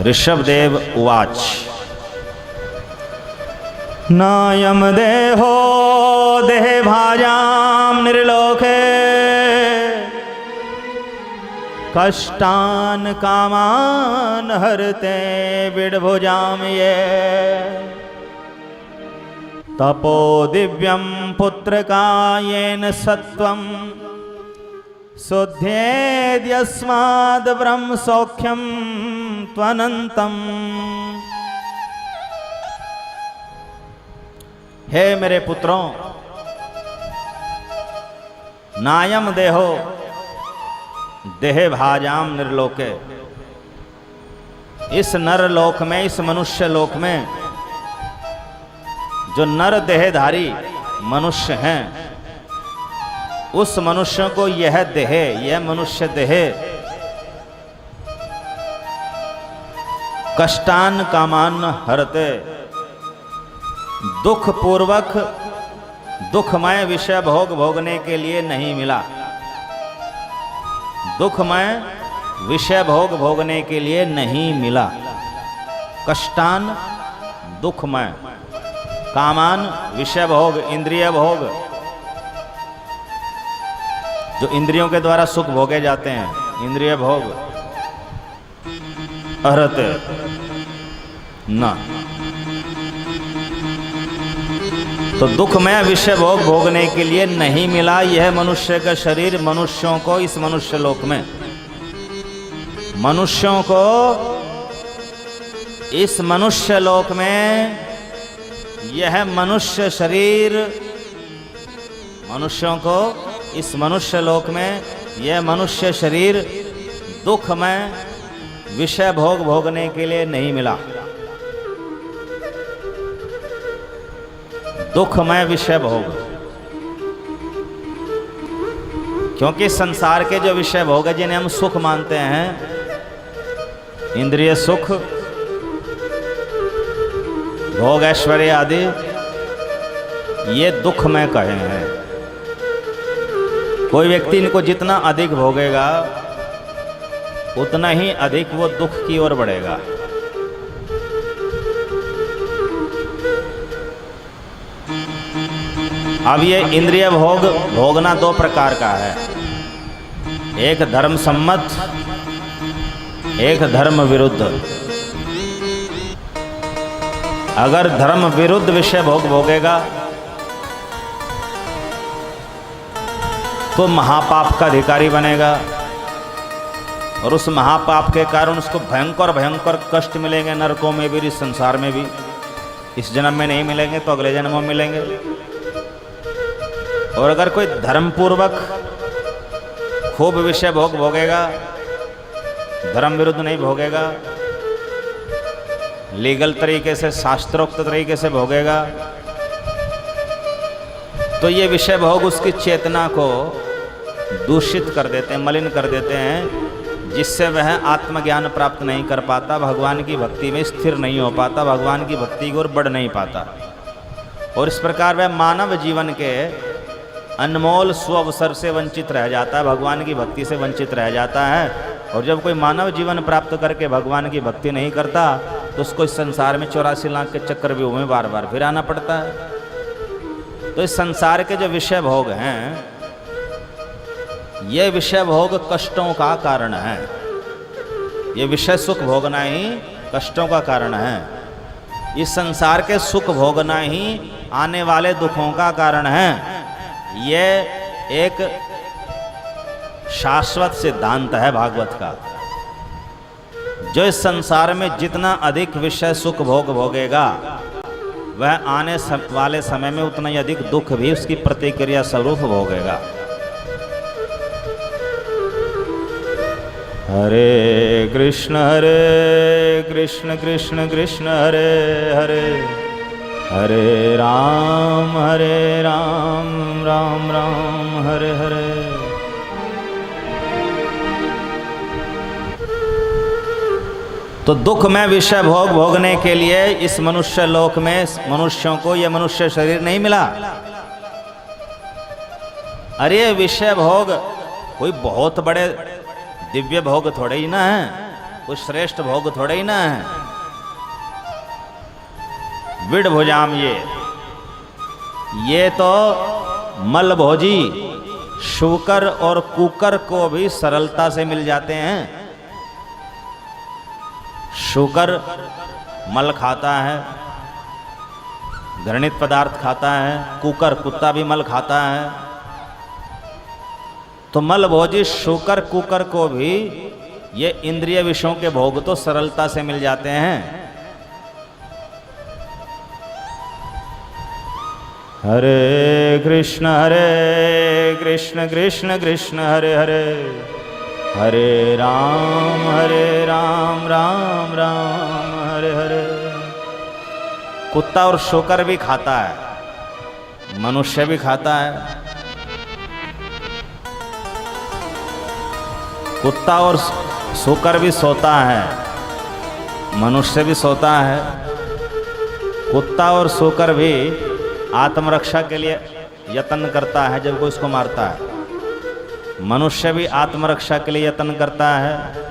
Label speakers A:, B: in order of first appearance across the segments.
A: ऋषभदेव उवाच नायं देहो देहभाजां निर्लोके कष्टान् कामान् हरते विड्भुजां ये तपो दिव्यं पुत्रकायेन सत्वं शुद्धेद्यस्माद् ब्रह्म सौख्यं त्वनन्तम्। हे मेरे पुत्रों, नायम देहो देह भाजाम निर्लोके, इस नर लोक में, इस मनुष्य लोक में जो नर देहधारी मनुष्य हैं, उस मनुष्य को यह देह, यह मनुष्य देह कष्टान कामान हरते, दुख पूर्वक दुखमय विषय भोग भोगने के लिए नहीं मिला। दुखमय विषय भोग भोगने के लिए नहीं मिला। कष्टान दुखमय, कामान विषय भोग, इंद्रिय भोग, जो इंद्रियों के द्वारा सुख भोगे जाते हैं, इंद्रिय भोग अहरते ना। तो दुखमय विषय भोग भोगने के लिए नहीं मिला यह मनुष्य का शरीर मनुष्यों को इस मनुष्य लोक में, मनुष्यों को इस मनुष्य लोक में यह मनुष्य शरीर, मनुष्यों को इस मनुष्य लोक में यह मनुष्य शरीर दुखमय विषय भोग भोगने के लिए नहीं मिला। दुखमय विषय भोग, क्योंकि संसार के जो विषय भोग है जिन्हें हम सुख मानते हैं, इंद्रिय सुख, भोग ऐश्वर्य आदि, ये दुखमय कहे हैं। कोई व्यक्ति इनको जितना अधिक भोगेगा उतना ही अधिक वो दुख की ओर बढ़ेगा। अब ये इंद्रिय भोग भोगना दो प्रकार का है, एक धर्म सम्मत, एक धर्म विरुद्ध। अगर धर्म विरुद्ध विषय भोग भोगेगा तो महापाप का अधिकारी बनेगा और उस महापाप के कारण उसको भयंकर भयंकर कष्ट मिलेंगे, नरकों में भी, इस संसार में भी। इस जन्म में नहीं मिलेंगे तो अगले जन्मों में मिलेंगे। और अगर कोई धर्मपूर्वक खूब विषय भोग भोगेगा, धर्म विरुद्ध नहीं भोगेगा, लीगल तरीके से, शास्त्रोक्त तरीके से भोगेगा, तो ये विषय भोग उसकी चेतना को दूषित कर देते हैं, मलिन कर देते हैं, जिससे वह आत्मज्ञान प्राप्त नहीं कर पाता, भगवान की भक्ति में स्थिर नहीं हो पाता, भगवान की भक्ति की ओर बढ़ नहीं पाता। और इस प्रकार वह मानव जीवन के अनमोल स्व अवसर से वंचित रह जाता है, भगवान की भक्ति से वंचित रह जाता है। और जब कोई मानव जीवन प्राप्त करके भगवान की भक्ति नहीं करता तो उसको इस संसार में 84 लाख के चक्रव्यूह में बार बार फिर आना पड़ता है। तो इस संसार के जो विषय भोग हैं, ये विषय भोग कष्टों का कारण है। ये विषय सुख भोगना ही कष्टों का कारण है। इस संसार के सुख भोगना ही आने वाले दुखों का कारण है। ये एक शाश्वत सिद्धांत है भागवत का। जो इस संसार में जितना अधिक विषय सुख भोग भोगेगा, वह आने वाले समय में उतना ही अधिक दुख भी उसकी प्रतिक्रिया स्वरूप भोगेगा। हरे कृष्ण कृष्ण कृष्ण हरे हरे, हरे राम राम राम हरे हरे। तो दुख में विषय भोग भोगने के लिए इस मनुष्य लोक में मनुष्यों को यह मनुष्य शरीर नहीं मिला। अरे विषय भोग कोई बहुत बड़े दिव्य भोग थोड़े ही ना है। कुछ श्रेष्ठ भोग थोड़े ही ना है। विड भुजाम ये तो मल भोजी शूकर और कुकर को भी सरलता से मिल जाते हैं। शूकर मल खाता है, घृणित पदार्थ खाता है, कुकर कुत्ता भी मल खाता है। तो मल भोजी शूकर कुकर को भी ये इंद्रिय विषयों के भोग तो सरलता से मिल जाते हैं। हरे कृष्ण कृष्ण कृष्ण हरे हरे, हरे राम राम राम हरे हरे। कुत्ता और शूकर भी खाता है, मनुष्य भी खाता है। कुत्ता और शूकर भी सोता है, मनुष्य भी सोता है। कुत्ता और शूकर भी आत्मरक्षा के लिए यत्न करता है जब कोई उसको मारता है। मनुष्य भी आत्मरक्षा के लिए यत्न करता है।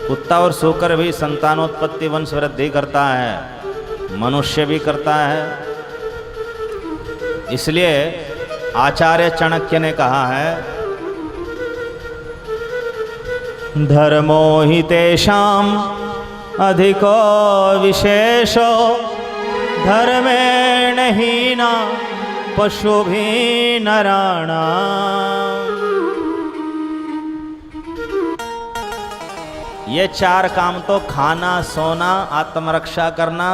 A: कुत्ता और शूकर भी संतानोत्पत्ति वंश वृद्धि करता है, मनुष्य भी करता है। इसलिए आचार्य चाणक्य ने कहा है, धर्मो हि तेषाम् अधिको विशेषो धर्मेण हीना पशुभिः नराणाम्। ये चार काम तो खाना, सोना, आत्मरक्षा करना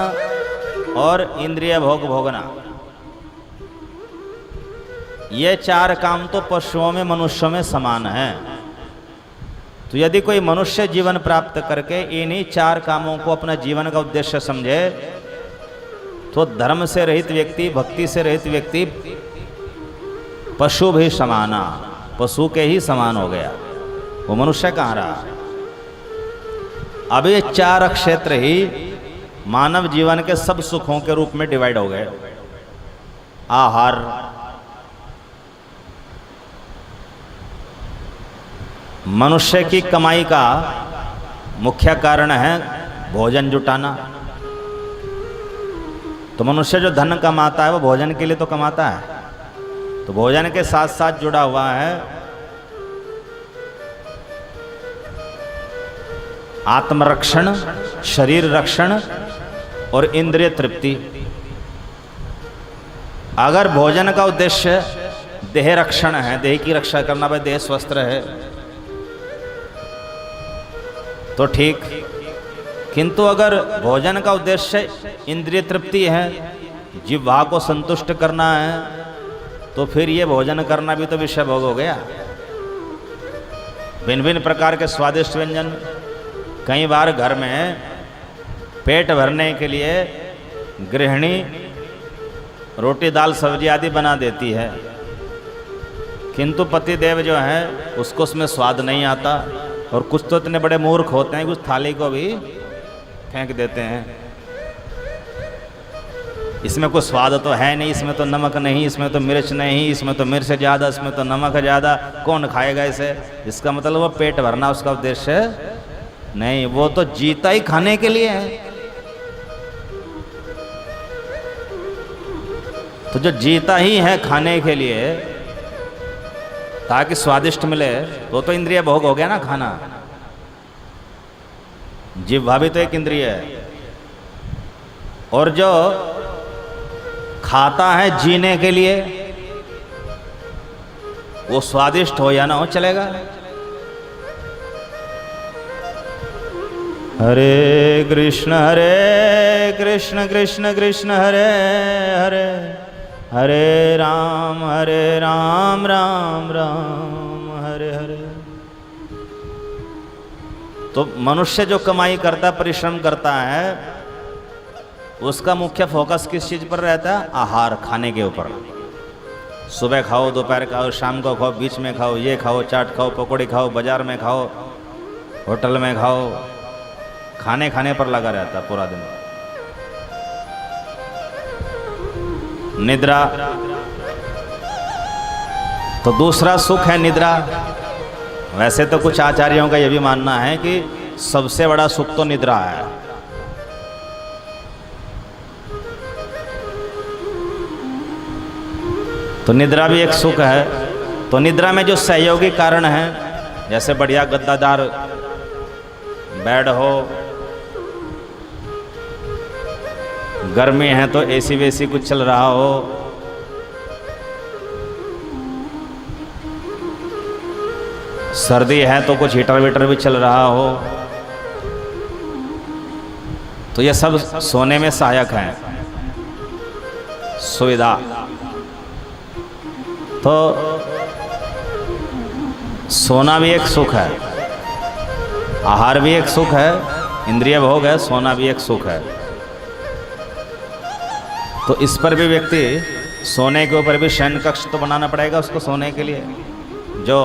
A: और इंद्रिय भोग भोगना, ये चार काम तो पशुओं में मनुष्यों में समान है। तो यदि कोई मनुष्य जीवन प्राप्त करके इन्हीं चार कामों को अपना जीवन का उद्देश्य समझे तो धर्म से रहित व्यक्ति, भक्ति से रहित व्यक्ति पशु भी समाना, पशु के ही समान हो गया। वो मनुष्य कहाँ रहा। अब ये चार क्षेत्र ही मानव जीवन के सब सुखों के रूप में डिवाइड हो गए। आहार, मनुष्य की कमाई का मुख्य कारण है भोजन जुटाना। तो मनुष्य जो धन कमाता है वो भोजन के लिए तो कमाता है। तो भोजन के साथ साथ जुड़ा हुआ है आत्मरक्षण, शरीर रक्षण और इंद्रिय तृप्ति। अगर भोजन का उद्देश्य देह रक्षण है, देह की रक्षा करना, भाई देह स्वस्थ रहे तो ठीक, किंतु अगर भोजन का उद्देश्य इंद्रिय तृप्ति है, जिह्वा को संतुष्ट करना है, तो फिर ये भोजन करना भी तो विषय भोग हो गया। भिन्न भिन्न प्रकार के स्वादिष्ट व्यंजन, कई बार घर में पेट भरने के लिए गृहिणी रोटी दाल सब्जी आदि बना देती है, किंतु पति देव जो है उसको उसमें स्वाद नहीं आता। और कुछ तो इतने बड़े मूर्ख होते हैं, कुछ थाली को भी फेंक देते हैं। इसमें कोई स्वाद तो है नहीं, इसमें तो नमक नहीं, इसमें तो मिर्च नहीं, इसमें तो मिर्च ज़्यादा, इसमें तो नमक ज़्यादा, कौन खाएगा इसे। इसका मतलब वो पेट भरना उसका उद्देश्य नहीं, वो तो जीता ही खाने के लिए है। तो जो जीता ही है खाने के लिए ताकि स्वादिष्ट मिले, तो इंद्रिय भोग हो गया ना खाना। जिह्वा भी तो एक इंद्रिय है। और जो खाता है जीने के लिए, वो स्वादिष्ट हो या ना हो चलेगा। हरे कृष्ण कृष्ण कृष्ण हरे हरे, हरे राम राम राम हरे हरे। तो मनुष्य जो कमाई करता, परिश्रम करता है, उसका मुख्य फोकस किस चीज़ पर रहता है? आहार, खाने के ऊपर। सुबह खाओ, दोपहर खाओ, शाम को खाओ, बीच में खाओ, ये खाओ, चाट खाओ, पकौड़ी खाओ, बाजार में खाओ, होटल में खाओ, खाने खाने पर लगा रहता पूरा दिन। निद्रा, तो दूसरा सुख है निद्रा। वैसे तो कुछ आचार्यों का यह भी मानना है कि सबसे बड़ा सुख तो निद्रा है। तो निद्रा भी एक सुख है। तो निद्रा में जो सहयोगी कारण हैं, जैसे बढ़िया गद्दादार बेड हो, गर्मी है तो एसी वेसी कुछ चल रहा हो, सर्दी है तो कुछ हीटर वीटर भी चल रहा हो, तो ये सब सोने में सहायक हैं, सुविधा। तो सोना भी एक सुख है, आहार भी एक सुख है, इंद्रिय भोग है, सोना भी एक सुख है। तो इस पर भी व्यक्ति, सोने के ऊपर भी शयन कक्ष तो बनाना पड़ेगा उसको सोने के लिए, जो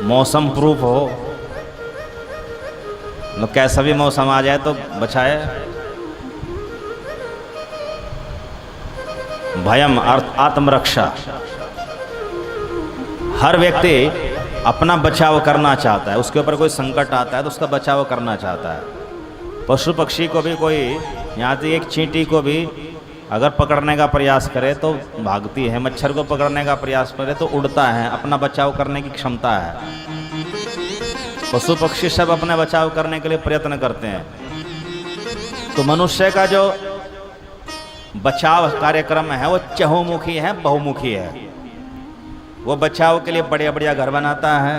A: मौसम प्रूफ हो, मतलब कैसा भी मौसम आ जाए तो बचाए। भयम आत्मरक्षा, हर व्यक्ति अपना बचाव करना चाहता है, उसके ऊपर कोई संकट आता है तो उसका बचाव करना चाहता है। पशु पक्षी को भी कोई, यहाँ तक एक चींटी को भी अगर पकड़ने का प्रयास करे तो भागती है, मच्छर को पकड़ने का प्रयास करे तो उड़ता है, अपना बचाव करने की क्षमता है। पशु पक्षी सब अपने बचाव करने के लिए प्रयत्न करते हैं। तो मनुष्य का जो बचाव कार्यक्रम है वो चहुमुखी है, बहुमुखी है। वो बचाव के लिए बढ़िया बढ़िया घर बनाता है,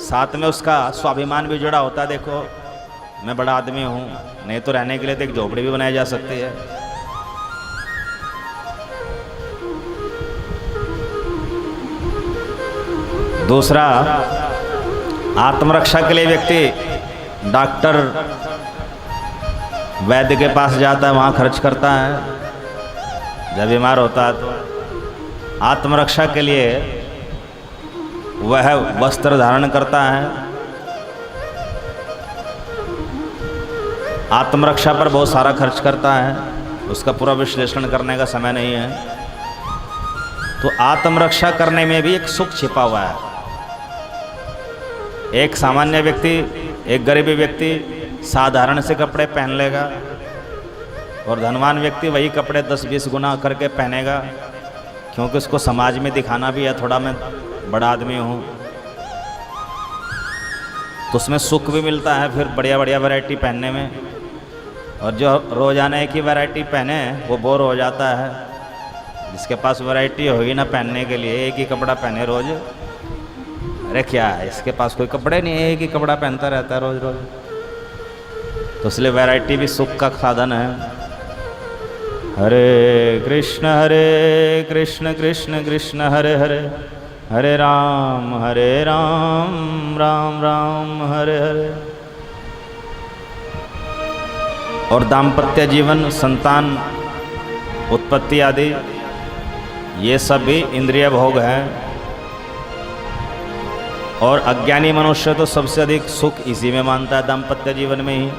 A: साथ में उसका स्वाभिमान भी जुड़ा होता है। देखो मैं बड़ा आदमी हूँ, नहीं तो रहने के लिए तो एक झोपड़ी भी बनाई जा सकती है। दूसरा, आत्मरक्षा के लिए व्यक्ति डॉक्टर वैद्य के पास जाता है, वहाँ खर्च करता है। जब बीमार होता है तो आत्मरक्षा के लिए वह वस्त्र धारण करता है। आत्मरक्षा पर बहुत सारा खर्च करता है, उसका पूरा विश्लेषण करने का समय नहीं है। तो आत्मरक्षा करने में भी एक सुख छिपा हुआ है। एक सामान्य व्यक्ति, एक गरीबी व्यक्ति साधारण से कपड़े पहन लेगा और धनवान व्यक्ति वही कपड़े 10-20 गुना करके पहनेगा, क्योंकि उसको समाज में दिखाना भी है, थोड़ा मैं बड़ा आदमी हूँ। तो उसमें सुख भी मिलता है फिर बढ़िया बढ़िया वैरायटी पहनने में। और जो रोजाना एक ही वैरायटी पहने वो बोर हो जाता है। जिसके पास वैरायटी होगी ना पहनने के लिए, एक ही कपड़ा पहने रोज, अरे क्या है इसके पास कोई कपड़े नहीं है, एक ही कपड़ा पहनता रहता है रोज रोज। तो इसलिए वैरायटी भी सुख का साधन है। हरे कृष्ण कृष्ण कृष्ण हरे हरे, हरे राम राम राम हरे हरे। और दाम्पत्य जीवन, संतान उत्पत्ति आदि, ये सब भी इंद्रिय भोग है। और अज्ञानी मनुष्य तो सबसे अधिक सुख इसी में मानता है, दाम्पत्य जीवन में ही।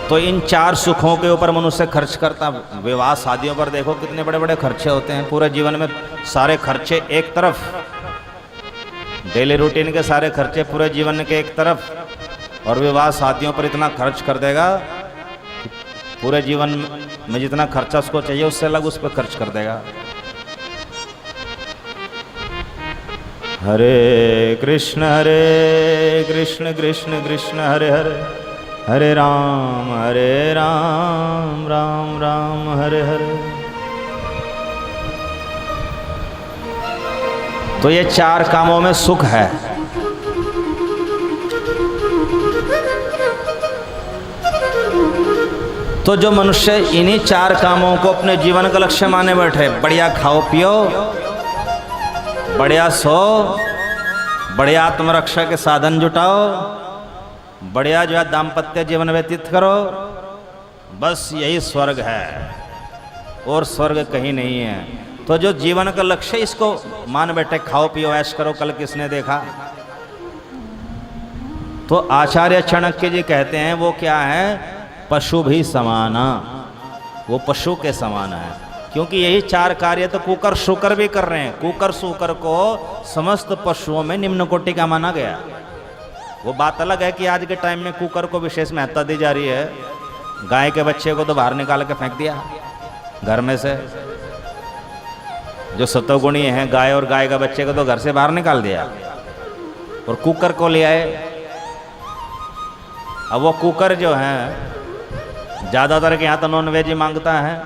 A: तो इन 4 सुखों के ऊपर मनुष्य खर्च करता। विवाह शादियों पर देखो कितने बड़े बड़े खर्चे होते हैं। पूरे जीवन में सारे खर्चे एक तरफ, डेली रूटीन के सारे खर्चे पूरे जीवन के एक तरफ, और विवाह शादियों पर इतना खर्च कर देगा पूरे जीवन में जितना खर्चा उसको चाहिए उससे अलग उस पर खर्च कर देगा। हरे कृष्ण कृष्ण कृष्ण हरे हरे, हरे राम राम राम हरे हरे। तो ये 4 कामों में सुख है। तो जो मनुष्य इन्हीं 4 कामों को अपने जीवन का लक्ष्य माने बैठे, बढ़िया खाओ पियो, बढ़िया सो, बढ़िया आत्मरक्षा के साधन जुटाओ, बढ़िया जो है दाम्पत्य जीवन व्यतीत करो, बस यही स्वर्ग है और स्वर्ग कहीं नहीं है। तो जो जीवन का लक्ष्य इसको मान बैठे, खाओ पियो ऐश करो, कल किसने देखा। तो आचार्य चाणक्य जी कहते हैं वो क्या है, पशु भी समाना, वो पशु के समान है। क्योंकि यही चार कार्य तो कुकर शुकर भी कर रहे हैं। कुकर शुकर को समस्त पशुओं में निम्न कोटि का माना गया। वो बात अलग है कि आज के टाइम में कुकर को विशेष महत्ता दी जा रही है। गाय के बच्चे को तो बाहर निकाल के फेंक दिया घर में से। जो सतोगुणी हैं गाय और गाय का बच्चे को तो घर से बाहर निकाल दिया और कुकर को ले आए। अब वो कुकर जो है ज़्यादातर के यहाँ तो नॉन वेज ही मांगता है,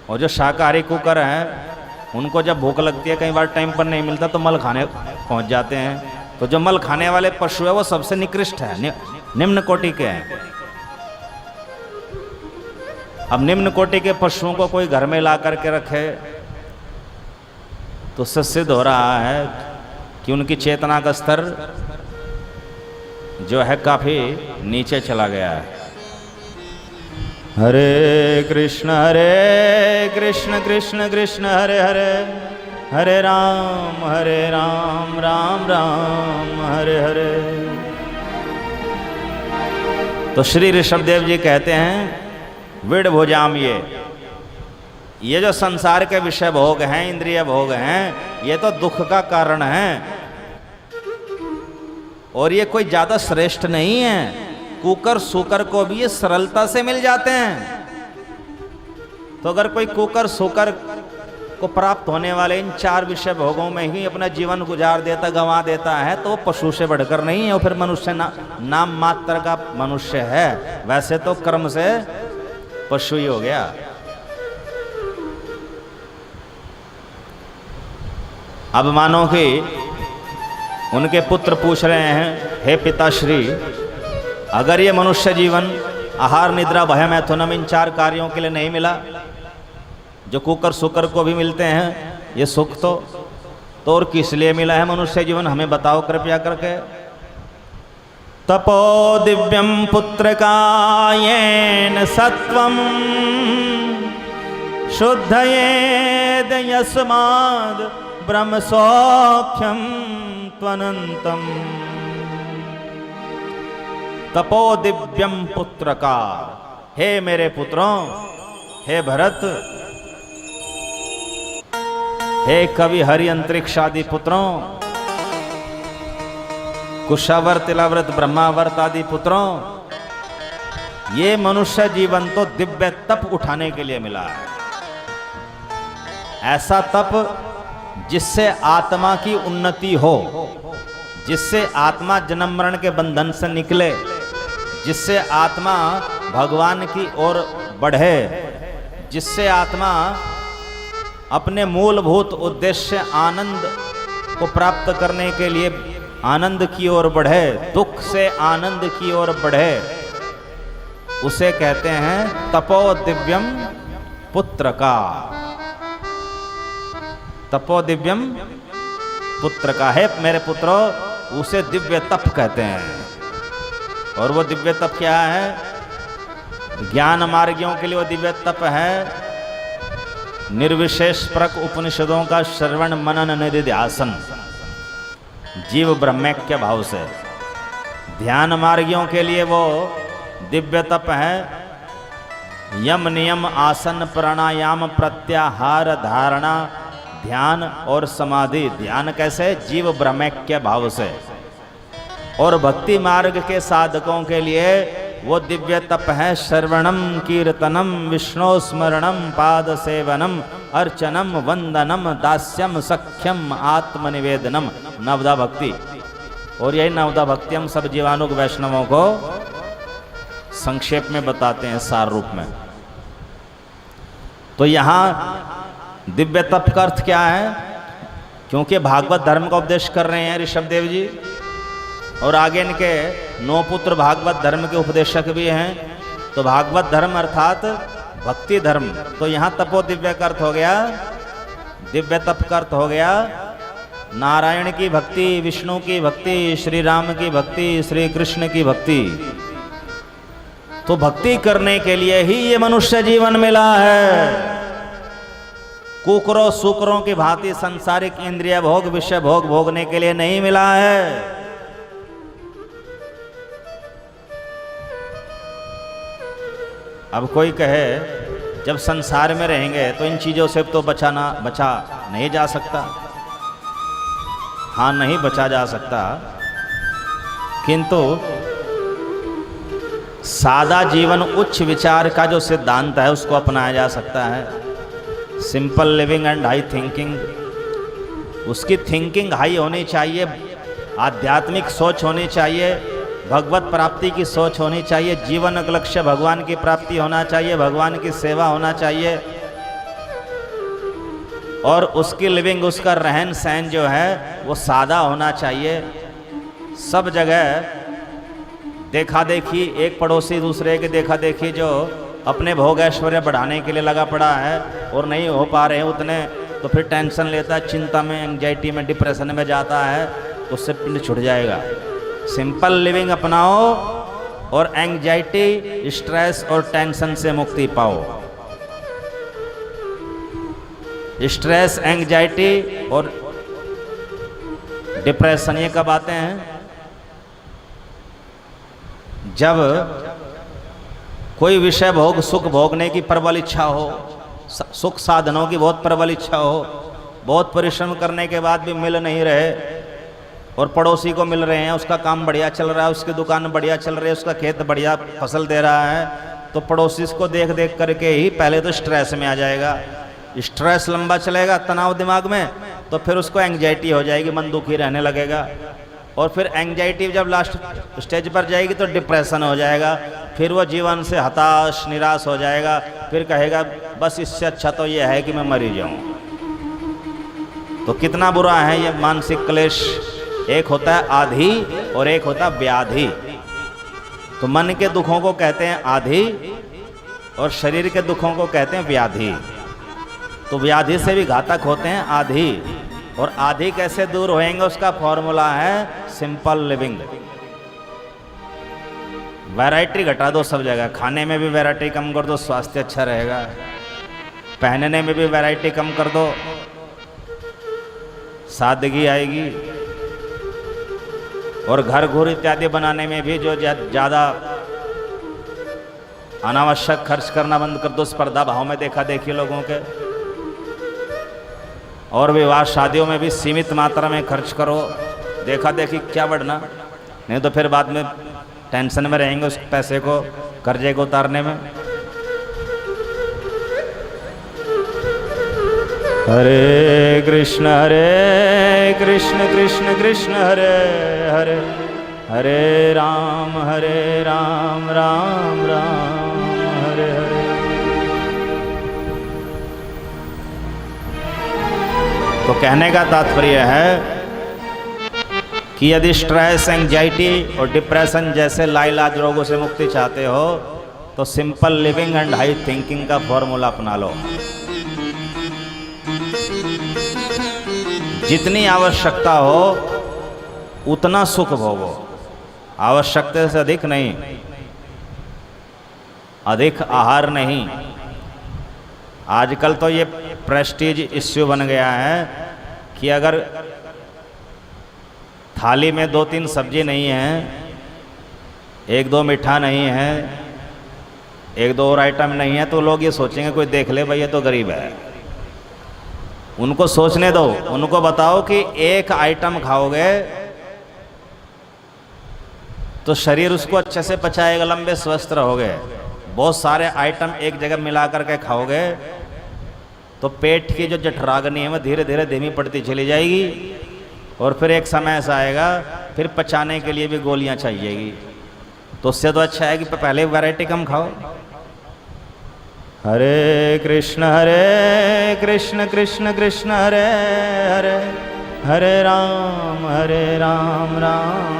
A: और जो शाकाहारी कुकर हैं उनको जब भूख लगती है, कई बार टाइम पर नहीं मिलता तो मल खाने पहुँच जाते हैं। तो जो मल खाने वाले पशु है वो सबसे निकृष्ट है, निम्न कोटि के हैं। अब निम्न कोटि के पशुओं को कोई घर में ला करके रखे तो उससे सिद्ध हो रहा है कि उनकी चेतना का स्तर जो है काफी नीचे चला गया है। हरे कृष्ण कृष्ण कृष्ण हरे हरे, हरे राम राम राम हरे हरे। तो श्री ऋषभदेव जी कहते हैं विड़ भुजाम, ये जो संसार के विषय भोग हैं, इंद्रिय भोग हैं, ये तो दुख का कारण है और ये कोई ज्यादा श्रेष्ठ नहीं है। कुकर सुकर को भी ये सरलता से मिल जाते हैं। तो अगर कोई कुकर सुकर को प्राप्त होने वाले इन चार विषय भोगों में ही अपना जीवन गुजार देता, गंवा देता है, तो वो पशु से बढ़कर नहीं है, वो फिर मनुष्य नाम मात्र का मनुष्य है। वैसे तो कर्म से पशु ही हो गया। अब मानो कि उनके पुत्र पूछ रहे हैं, हे पिताश्री, अगर ये मनुष्य जीवन आहार निद्रा भय मैथुनम इन चार कार्यों के लिए नहीं मिला, जो कुकर सुकर को भी मिलते हैं ये सुख, तो और किस लिए मिला है मनुष्य जीवन, हमें बताओ कृपया करके। तपो दिव्यम पुत्र कायेन सत्वम शुद्धयेद यस्माद् ब्रह्म सौख्यम त्वनंतम। तपो दिव्यम पुत्र का, हे मेरे पुत्रों, हे भरत, हे कवि हरि अंतरिक्ष आदि पुत्रों, कुशावर तिलाव्रत ब्रह्मावर्त आदि पुत्रों, ये मनुष्य जीवन तो दिव्य तप उठाने के लिए मिला है। ऐसा तप जिससे आत्मा की उन्नति हो, जिससे आत्मा जन्म मरण के बंधन से निकले, जिससे आत्मा भगवान की ओर बढ़े, जिससे आत्मा अपने मूलभूत उद्देश्य आनंद को प्राप्त करने के लिए आनंद की ओर बढ़े, दुख से आनंद की ओर बढ़े, उसे कहते हैं तपो दिव्यम पुत्र का। तपो दिव्यम पुत्र का, है मेरे पुत्रों, उसे दिव्य तप कहते हैं। और वो दिव्य तप क्या है? ज्ञान मार्गियों के लिए वो दिव्य तप है निर्विशेष परक उपनिषदों का श्रवण मनन निधिध्यासन, जीव ब्रह्मैक्य भाव से। ध्यान मार्गियों के लिए वो दिव्य तप है यम नियम आसन प्राणायाम प्रत्याहार धारणा ध्यान और समाधि। ध्यान कैसे? जीव ब्रह्मैक्य भाव से। और भक्ति मार्ग के साधकों के लिए वो दिव्य तप है श्रवणम कीर्तनम विष्णु स्मरणम पाद सेवनम अर्चनम वंदनम दास्यम सख्यम आत्मनिवेदनम, नवदा भक्ति। और यही नवदा भक्ति हम सब जीवाणुक वैष्णवों को संक्षेप में बताते हैं सार रूप में। तो यहाँ दिव्य तप का अर्थ क्या है? क्योंकि भागवत धर्म का उपदेश कर रहे हैं ऋषभदेव जी, और आगे इनके 9 पुत्र भागवत धर्म के उपदेशक भी हैं। तो भागवत धर्म अर्थात भक्ति धर्म। तो यहाँ तपो दिव्य का अर्थ हो गया, दिव्य तप का अर्थ हो गया नारायण की भक्ति, विष्णु की भक्ति, श्री राम की भक्ति, श्री कृष्ण की भक्ति। तो भक्ति करने के लिए ही ये मनुष्य जीवन मिला है। कुकरों सुकरों की भांति सांसारिक इंद्रिय भोग विषय भोग भोगने के लिए नहीं मिला है। अब कोई कहे जब संसार में रहेंगे तो इन चीज़ों से तो बचा नहीं जा सकता। हाँ, नहीं बचा जा सकता, किंतु सादा जीवन उच्च विचार का जो सिद्धांत है उसको अपनाया जा सकता है। Simple living and high thinking, उसकी थिंकिंग हाई होनी चाहिए, आध्यात्मिक सोच होनी चाहिए, भगवत प्राप्ति की सोच होनी चाहिए, जीवन का लक्ष्य भगवान की प्राप्ति होना चाहिए, भगवान की सेवा होना चाहिए, और उसकी लिविंग, उसका रहन सहन जो है वो सादा होना चाहिए। सब जगह देखा देखी, एक पड़ोसी दूसरे के देखा देखी जो अपने भोग ऐश्वर्य बढ़ाने के लिए लगा पड़ा है और नहीं हो पा रहे हैं उतने, तो फिर टेंशन लेता है, चिंता में, एंग्जाइटी में, डिप्रेशन में जाता है, तो उससे पिंड छुट जाएगा। सिंपल लिविंग अपनाओ और एंग्जाइटी, स्ट्रेस और टेंशन से मुक्ति पाओ। स्ट्रेस, एंग्जाइटी और डिप्रेशन ये कब आते हैं? जब कोई विषय भोग, सुख भोगने की प्रबल इच्छा हो, सुख साधनों की बहुत प्रबल इच्छा हो, बहुत परिश्रम करने के बाद भी मिल नहीं रहे, और पड़ोसी को मिल रहे हैं, उसका काम बढ़िया चल रहा है, उसकी दुकान बढ़िया चल रही है, उसका खेत बढ़िया फसल दे रहा है, तो पड़ोसी को देख देख करके ही पहले तो स्ट्रेस में आ जाएगा। स्ट्रेस लंबा चलेगा, तनाव दिमाग में, तो फिर उसको एंग्जाइटी हो जाएगी, मन दुखी रहने लगेगा, और फिर एंग्जाइटी जब लास्ट स्टेज पर जाएगी तो डिप्रेशन हो जाएगा, फिर वो जीवन से हताश, निराश हो जाएगा, फिर कहेगा बस इससे अच्छा तो ये है कि मैं मर ही जाऊँ। तो कितना बुरा है ये मानसिक क्लेश। एक होता है आधि और एक होता है व्याधि। तो मन के दुखों को कहते हैं आधि और शरीर के दुखों को कहते हैं व्याधि। तो व्याधि से भी घातक होते हैं आधि। और आधि कैसे दूर होएंगे उसका फॉर्मूला है सिंपल लिविंग। वैरायटी घटा दो सब जगह, खाने में भी वैरायटी कम कर दो, स्वास्थ्य अच्छा रहेगा। पहनने में भी वैरायटी कम कर दो, सादगी आएगी। और घर घूर इत्यादि बनाने में भी जो ज़्यादा अनावश्यक खर्च करना बंद कर दो, स्पर्धा भाव में देखा देखी लोगों के। और विवाह शादियों में भी सीमित मात्रा में खर्च करो, देखा देखी क्या बढ़ना, नहीं तो फिर बाद में टेंशन में रहेंगे उस पैसे को, कर्जे को उतारने में। हरे कृष्ण कृष्ण कृष्ण हरे हरे, हरे राम राम राम हरे हरे। तो कहने का तात्पर्य है कि यदि स्ट्रेस, एंजाइटी और डिप्रेशन जैसे लाइलाज रोगों से मुक्ति चाहते हो तो simple living and high thinking का फॉर्मूला अपना लो। जितनी आवश्यकता हो उतना सुख भोगो, आवश्यकता से अधिक नहीं, अधिक आहार नहीं। आजकल तो ये प्रेस्टीज इश्यू बन गया है कि अगर थाली में 2-3 सब्जी नहीं है, 1-2 मीठा नहीं है, 1-2 और आइटम नहीं है, तो लोग ये सोचेंगे कोई देख ले भाई ये तो गरीब है। उनको सोचने दो, उनको बताओ कि एक आइटम खाओगे तो शरीर उसको अच्छे से पचाएगा, लंबे स्वस्थ रहोगे। बहुत सारे आइटम एक जगह मिला करके खाओगे तो पेट की जो जठराग्नि है वो धीरे धीरे धीमी पड़ती चली जाएगी, और फिर एक समय ऐसा आएगा फिर पचाने के लिए भी गोलियां चाहिएगी। तो उससे तो अच्छा है कि पहले वैरायटी कम खाओ। हरे कृष्ण कृष्ण कृष्ण हरे हरे, हरे राम राम राम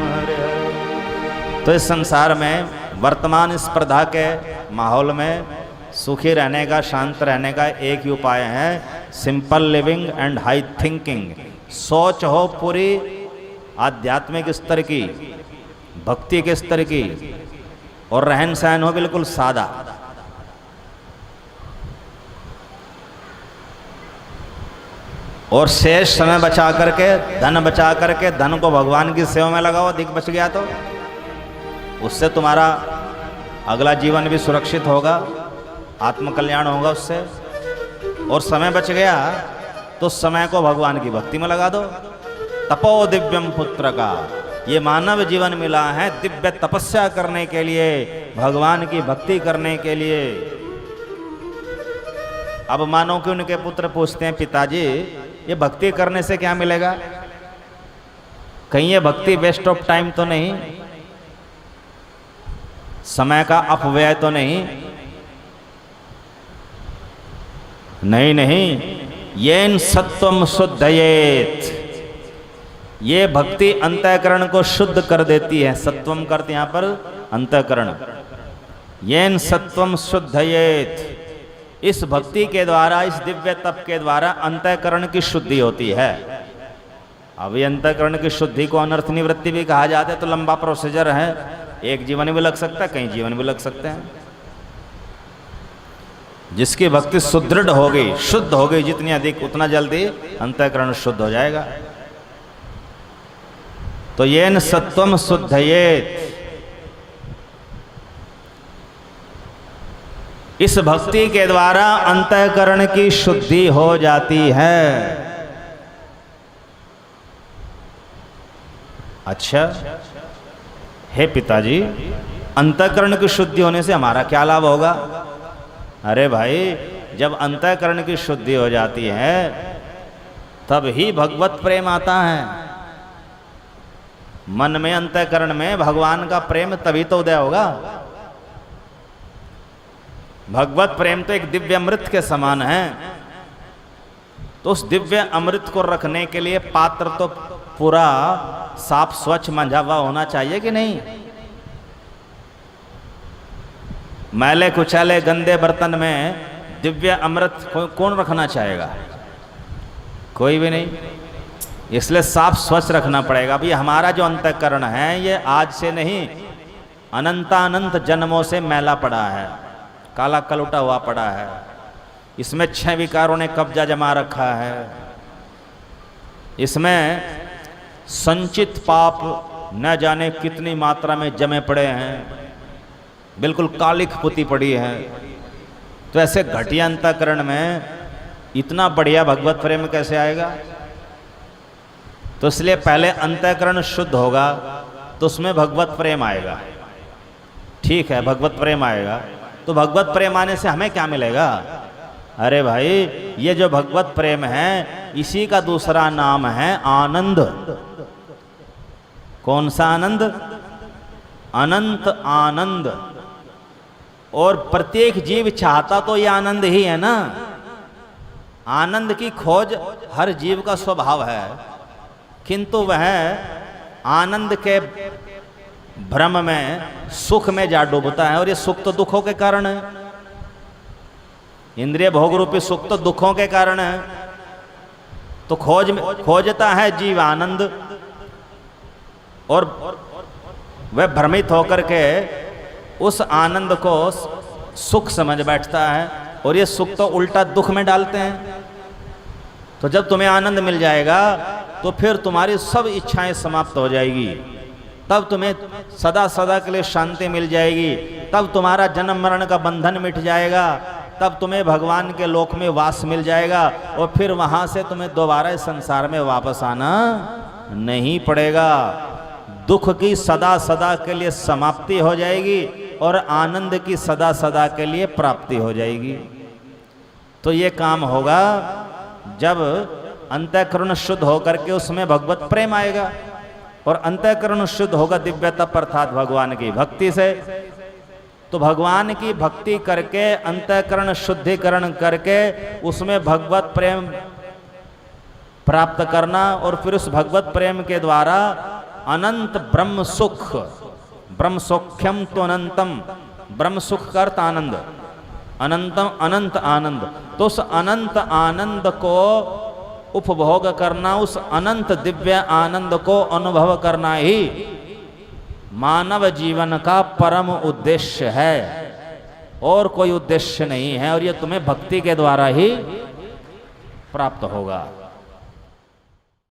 A: हरे हरे। तो इस संसार में वर्तमान स्पर्धा के माहौल में सुखी रहने का, शांत रहने का एक ही उपाय है simple living and high thinking. सोच हो पूरी आध्यात्मिक स्तर की, भक्ति के स्तर की, और रहन सहन हो बिल्कुल सादा। और शेष समय बचा करके, धन बचा करके, धन को भगवान की सेवा में लगाओ। अधिक बच गया तो उससे तुम्हारा अगला जीवन भी सुरक्षित होगा आत्मकल्याण होगा उससे। और समय बच गया तो समय को भगवान की भक्ति में लगा दो। तपो दिव्यम पुत्र का, ये मानव जीवन मिला है दिव्य तपस्या करने के लिए, भगवान की भक्ति करने के लिए। अब मानो कि उनके पुत्र पूछते हैं, पिताजी ये भक्ति करने से क्या मिलेगा? कहीं ये भक्ति वेस्ट ऑफ टाइम तो नहीं, समय का अपव्यय तो नहीं? नहीं नहीं, येन सत्वम शुद्धयेत, ये भक्ति अंतःकरण को शुद्ध कर देती है। सत्वम करते यहाँ पर अंतःकरण। येन सत्वम शुद्धयेत, इस भक्ति के द्वारा, इस दिव्य तप के द्वारा अंतःकरण की शुद्धि होती है। अब ये अंतःकरण की शुद्धि को अनर्थ निवृत्ति भी कहा जाता है, तो लंबा प्रोसीजर है, एक जीवन भी लग सकता है, कई जीवन भी लग सकते हैं। जिसकी भक्ति सुदृढ़ हो गई, शुद्ध हो गई जितनी अधिक, उतना जल्दी अंतःकरण शुद्ध हो जाएगा। तो येन सत्वम शुद्धयेत, इस भक्ति के द्वारा अंतःकरण की शुद्धि हो जाती है। अच्छा, हे पिताजी, अंतःकरण की शुद्धि होने से हमारा क्या लाभ होगा? अरे भाई, जब अंतःकरण की शुद्धि हो जाती है तब ही भगवत प्रेम आता है। मन में, अंतःकरण में भगवान का प्रेम तभी तो उदय होगा। भगवत प्रेम तो एक दिव्य अमृत के समान है। तो उस दिव्य अमृत को रखने के लिए पात्र तो पूरा साफ स्वच्छ मंझा हुआ होना चाहिए कि नहीं? मैले कुचैले गंदे बर्तन में दिव्य अमृत कौन रखना चाहेगा? कोई भी नहीं। इसलिए साफ स्वच्छ रखना पड़ेगा। अभी हमारा जो अंतःकरण है ये आज से नहीं, अनंतानंत जन्मों से मैला पड़ा है, काला कलुटा हुआ पड़ा है। इसमें 6 विकारों ने कब्जा जमा रखा है। इसमें संचित पाप न जाने कितनी मात्रा में जमे पड़े हैं, बिल्कुल कालिख पुती पड़ी है। तो ऐसे घटिया अंतःकरण में इतना बढ़िया भगवत प्रेम कैसे आएगा? तो इसलिए पहले अंतःकरण शुद्ध होगा तो उसमें भगवत प्रेम आएगा। ठीक है, भगवत प्रेम आएगा तो भगवत प्रेम आने से हमें क्या मिलेगा? अरे भाई, ये जो भगवत प्रेम है इसी का दूसरा नाम है आनंद। कौन सा आनंद? अनंत आनंद। और प्रत्येक जीव चाहता तो ये आनंद ही है ना। आनंद की खोज हर जीव का स्वभाव है, किंतु वह आनंद के भ्रम में, सुख में जा डूबता है। और ये सुख तो दुखों के कारण है। इंद्रिय भोग रूपी सुख तो दुखों के कारण है। तो खोजता है जीव आनंद, और वह भ्रमित होकर के उस आनंद को सुख समझ बैठता है। और ये सुख तो उल्टा दुख में डालते हैं। तो जब तुम्हें आनंद मिल जाएगा तो फिर तुम्हारी सब इच्छाएं समाप्त हो जाएगी। तब तुम्हें सदा सदा के लिए शांति मिल जाएगी। तब तुम्हारा जन्म मरण का बंधन मिट जाएगा। तब तुम्हें भगवान के लोक में वास मिल जाएगा। और फिर वहां से तुम्हें दोबारा इस संसार में वापस आना नहीं पड़ेगा। दुख की सदा सदा के लिए समाप्ति हो जाएगी और आनंद की सदा सदा के लिए प्राप्ति हो जाएगी। तो ये काम होगा जब अंतःकरण शुद्ध होकर के उसमें भगवत प्रेम आएगा। और अंतःकरण शुद्ध होगा दिव्य तप अर्थात भगवान की भक्ति से। तो भगवान की भक्ति करके, अंतःकरण शुद्धिकरण करके उसमें भगवत प्रेम प्राप्त करना, और फिर उस भगवत प्रेम के द्वारा अनंत ब्रह्म सुख, ब्रह्म सौख्यम तो अनंतम, ब्रह्म सुख का अर्थ आनंद, अनंतम अनंत आनंद। तो उस अनंत आनंद को उपभोग करना, उस अनंत दिव्य आनंद को अनुभव करना ही मानव जीवन का परम उद्देश्य है, और कोई उद्देश्य नहीं है। और यह तुम्हें भक्ति के द्वारा ही प्राप्त होगा।